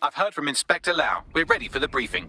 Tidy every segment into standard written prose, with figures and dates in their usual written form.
I've heard from Inspector Lau. We're ready for the briefing.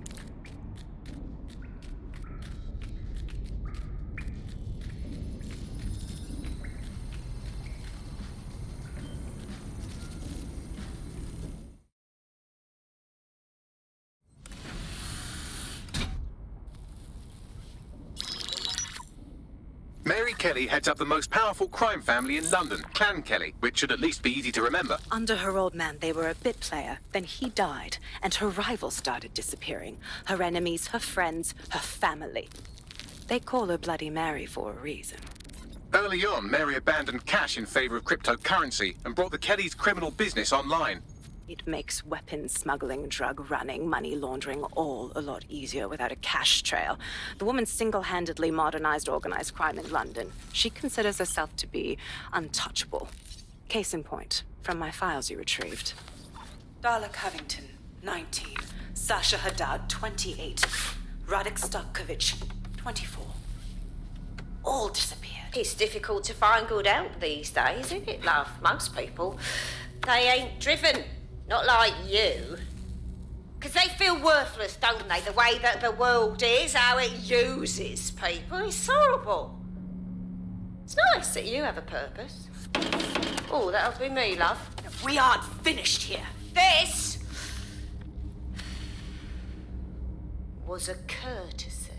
Mary Kelley heads up the most powerful crime family in London, Clan Kelley, which should at least be easy to remember. Under her old man, they were a bit player. Then he died, and her rivals started disappearing. Her enemies, her friends, her family. They call her Bloody Mary for a reason. Early on, Mary abandoned cash in favor of cryptocurrency and brought the Kellys' criminal business online. It makes weapons smuggling, drug running, money laundering all a lot easier without a cash trail. The woman single-handedly modernized organized crime in London. She considers herself to be untouchable. Case in point, from my files you retrieved. Darla Covington, 19. Sasha Haddad, 28. Radek Starkovich, 24. All disappeared. It's difficult to find good help these days, isn't it, love? Most people, they ain't driven. Not like you. Because they feel worthless, don't they? The way that the world is, how it uses people. It's horrible. It's nice that you have a purpose. Oh, that'll be me, love. We aren't finished here. This was a courtesy.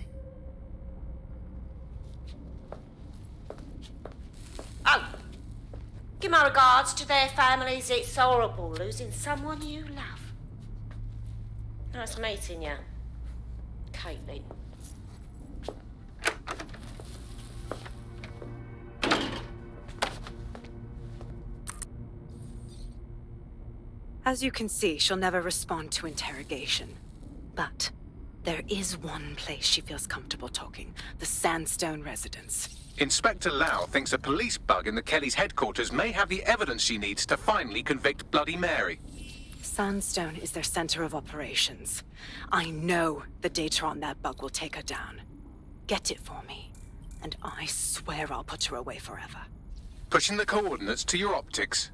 Oh, give my regards to their families. It's horrible losing someone you love. Nice meeting you, Caitlin. As you can see, she'll never respond to interrogation. But there is one place she feels comfortable talking, the Sandstone residence. Inspector Lau thinks a police bug in the Kellys' headquarters may have the evidence she needs to finally convict Bloody Mary. Sandstone is their center of operations. I know the data on that bug will take her down. Get it for me, and I swear I'll put her away forever. Pushing the coordinates to your optics.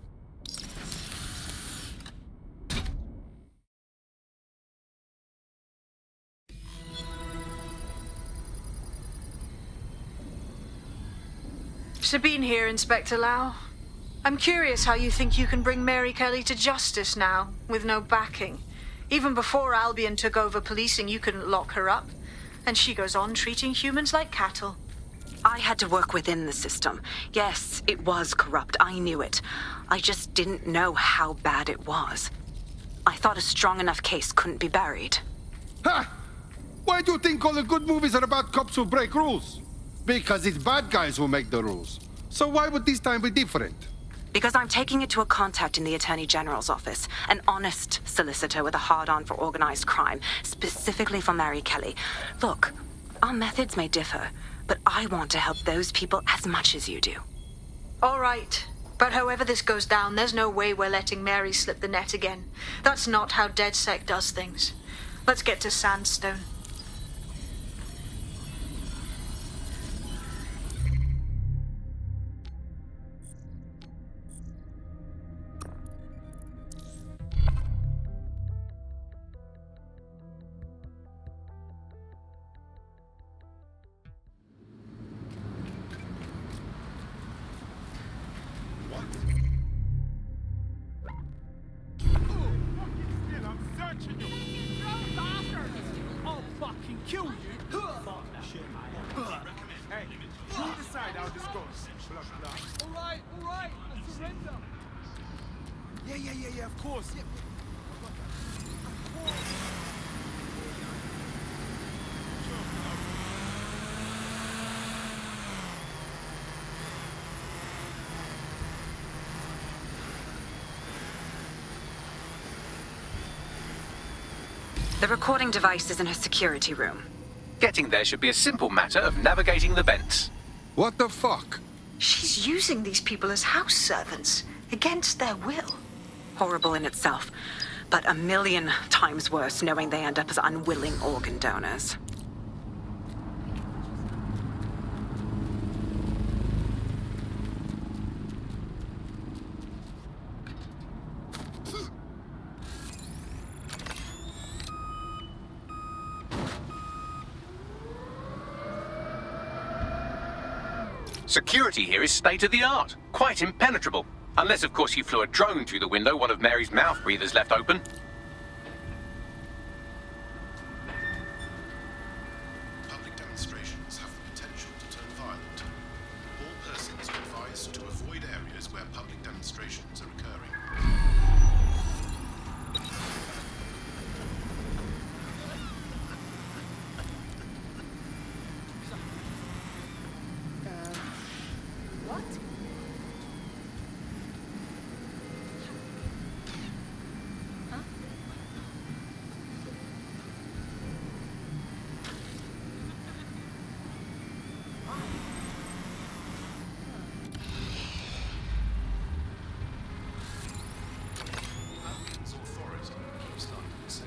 Sabine here, Inspector Lau. I'm curious how you think you can bring Mary Kelley to justice now, with no backing. Even before Albion took over policing, you couldn't lock her up. And she goes on treating humans like cattle. I had to work within the system. Yes, it was corrupt. I knew it. I just didn't know how bad it was. I thought a strong enough case couldn't be buried. Ha! Why do you think all the good movies are about cops who break rules? Because it's bad guys who make the rules. So why would this time be different? Because I'm taking it to a contact in the Attorney General's office. An honest solicitor with a hard-on for organized crime, specifically for Mary Kelley. Look, our methods may differ, but I want to help those people as much as you do. All right. But however this goes down, there's no way we're letting Mary slip the net again. That's not how DedSec does things. Let's get to Sandstone. Yeah, of course. Yeah. The recording device is in her security room. Getting there should be a simple matter of navigating the vents. What the fuck? She's using these people as house servants, against their will. Horrible in itself, but a million times worse knowing they end up as unwilling organ donors. Security here is state-of-the-art, quite impenetrable. Unless, of course, you flew a drone through the window one of Mary's mouth breathers left open. Public demonstrations have the potential to turn violent. All persons are advised to avoid areas where public demonstrations are occurring. What? Albion's authority keeps London safe.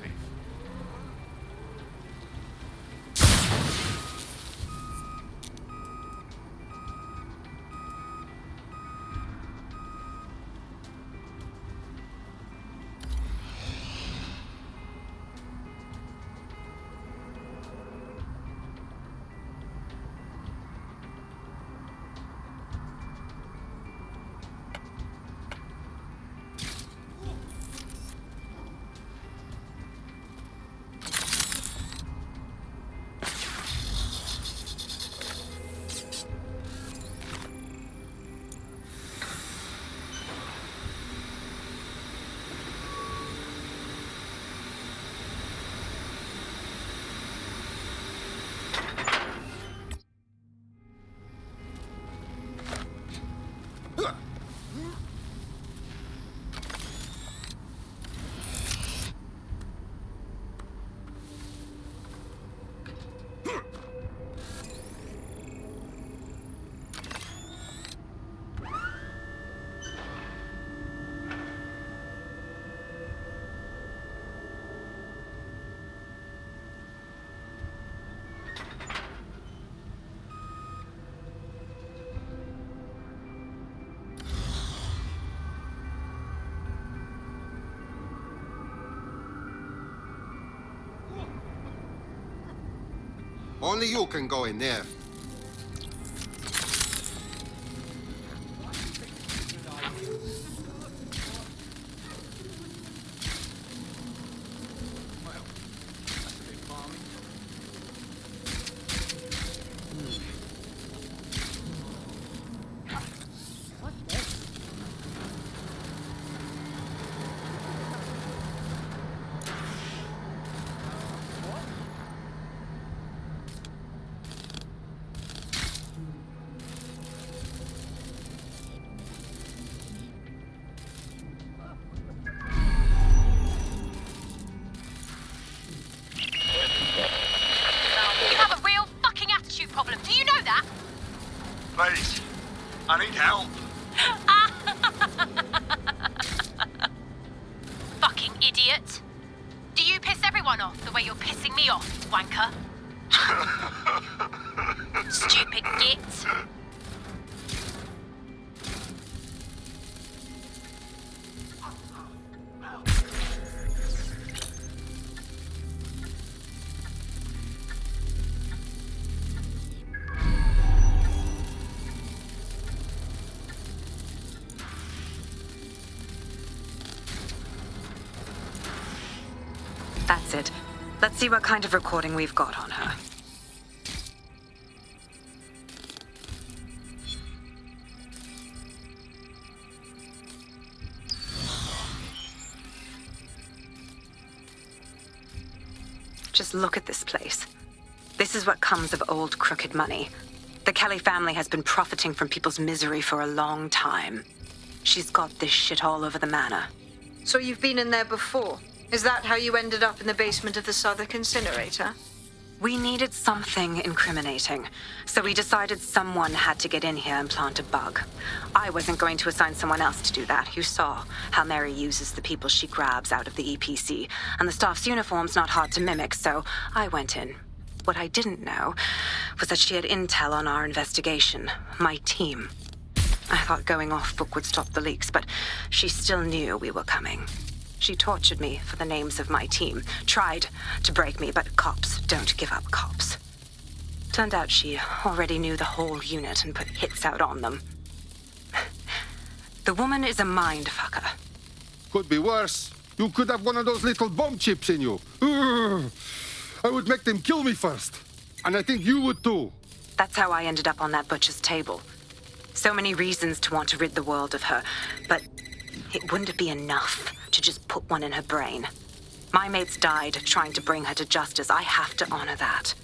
Only you can go in there. You have a real fucking attitude problem. Do you know that? Please, I need help. Fucking idiot. Do you piss everyone off the way you're pissing me off, wanker? Stupid git. That's it. Let's see what kind of recording we've got on her. Just look at this place. This is what comes of old crooked money. The Kelley family has been profiting from people's misery for a long time. She's got this shit all over the manor. So you've been in there before? Is that how you ended up in the basement of the Southwark incinerator? We needed something incriminating, so we decided someone had to get in here and plant a bug. I wasn't going to assign someone else to do that. You saw how Mary uses the people she grabs out of the EPC, and the staff's uniform's not hard to mimic, so I went in. What I didn't know was that she had intel on our investigation, my team. I thought going off book would stop the leaks, but she still knew we were coming. She tortured me for the names of my team, tried to break me, but cops don't give up cops. Turned out she already knew the whole unit and put hits out on them. The woman is a mind fucker. Could be worse. You could have one of those little bomb chips in you. Ugh. I would make them kill me first. And I think you would too. That's how I ended up on that butcher's table. So many reasons to want to rid the world of her, but it wouldn't be enough to just put one in her brain. My mates died trying to bring her to justice. I have to honor that.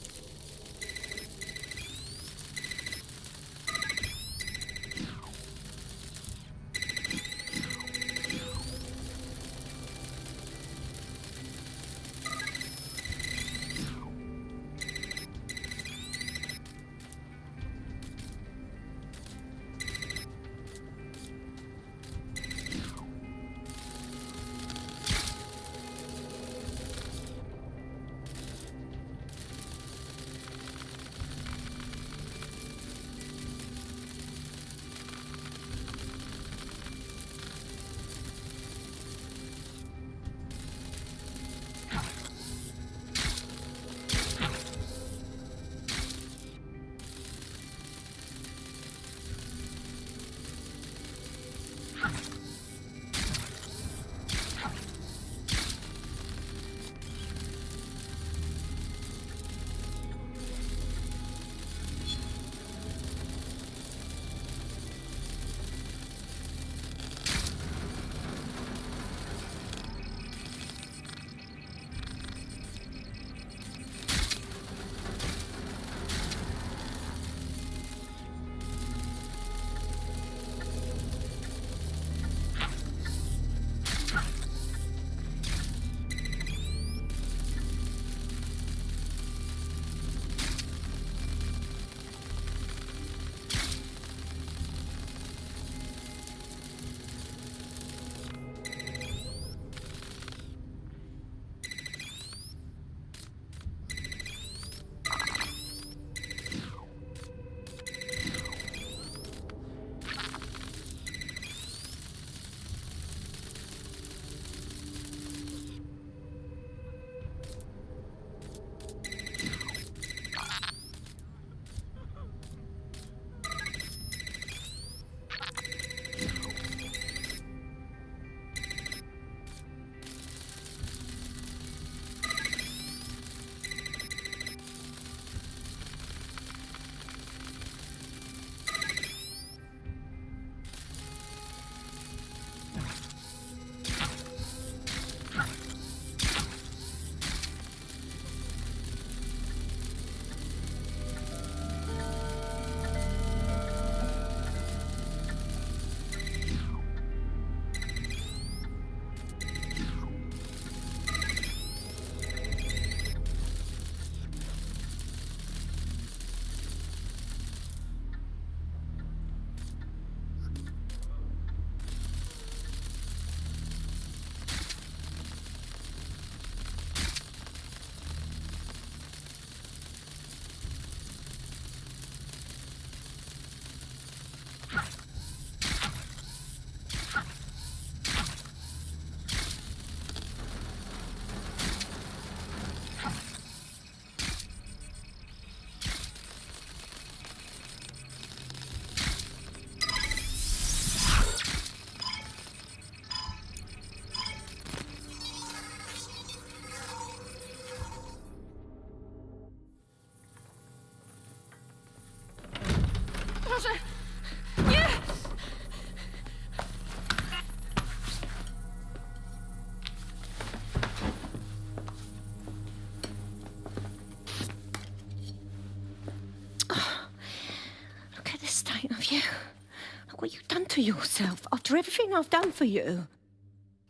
What you done to yourself after everything I've done for you?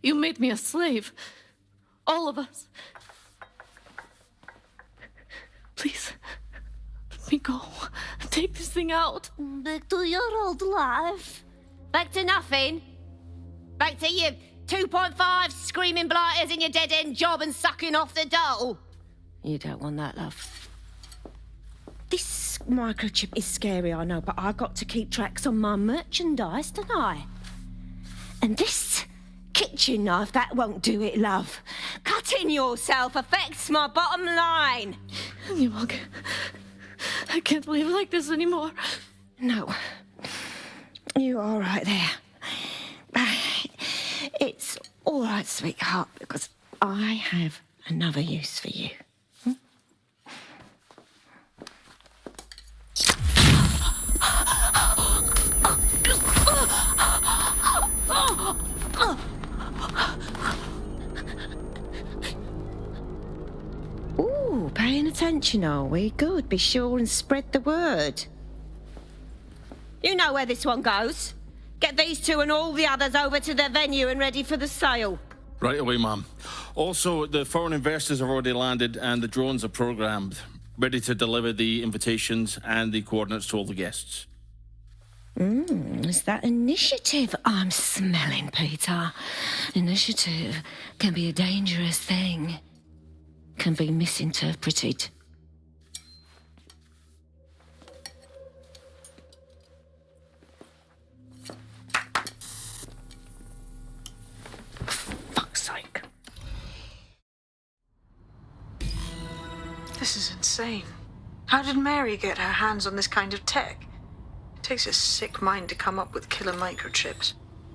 You made me a slave. All of us. Please, let me go. Take this thing out. Back to your old life. Back to nothing. Back to you 2.5 screaming blighters in your dead-end job and sucking off the dole. You don't want that, love. This microchip is scary, I know, but I got to keep tracks on my merchandise, don't I? And this kitchen knife, that won't do it, love. Cutting yourself affects my bottom line. Nie mogę. I can't live like this anymore. No. You're all right there. It's all right, sweetheart, because I have another use for you. Ooh, paying attention, are we? Good. Be sure and spread the word. You know where this one goes. Get these two and all the others over to their venue and ready for the sale. Right away, ma'am. Also, the foreign investors have already landed and the drones are programmed, ready to deliver the invitations and the coordinates to all the guests. It's that initiative I'm smelling, Peter. Initiative can be a dangerous thing. Can be misinterpreted. Fuck's sake. This is insane. How did Mary get her hands on this kind of tech? It takes a sick mind to come up with killer microchips.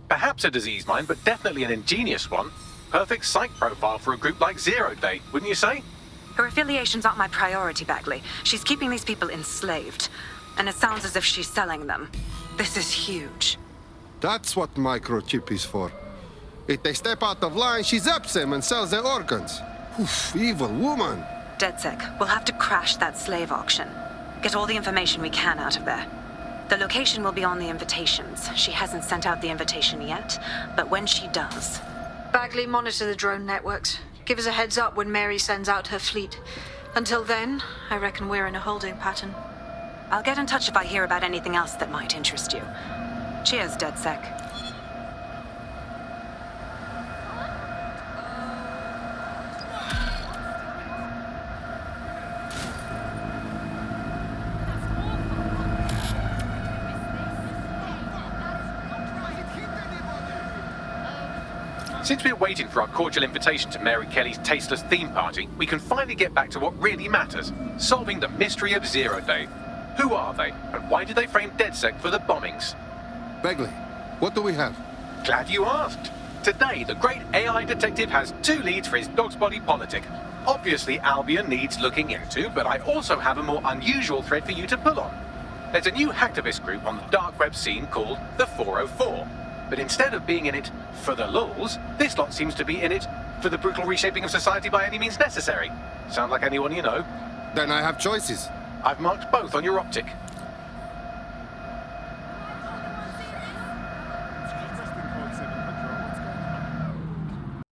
Perhaps a disease mind, but definitely an ingenious one. Perfect psych profile for a group like Zero Day, wouldn't you say? Her affiliations aren't my priority, Bagley. She's keeping these people enslaved. And it sounds as if she's selling them. This is huge. That's what microchip is for. If they step out of line, she zaps them and sells their organs. Oof, evil woman. DedSec, we'll have to crash that slave auction. Get all the information we can out of there. The location will be on the invitations. She hasn't sent out the invitation yet, but when she does... Bagley, monitor the drone networks. Give us a heads up when Mary sends out her fleet. Until then, I reckon we're in a holding pattern. I'll get in touch if I hear about anything else that might interest you. Cheers, DedSec. Since we're waiting for our cordial invitation to Mary Kelley's tasteless theme party, we can finally get back to what really matters, solving the mystery of Zero Day. Who are they, and why did they frame DedSec for the bombings? Bagley, what do we have? Glad you asked. Today, the great AI detective has 2 leads for his dog's body politic. Obviously, Albion needs looking into, but I also have a more unusual thread for you to pull on. There's a new hacktivist group on the dark web scene called the 404. But instead of being in it for the lulz, this lot seems to be in it for the brutal reshaping of society by any means necessary. Sound like anyone you know? Then I have choices. I've marked both on your optic.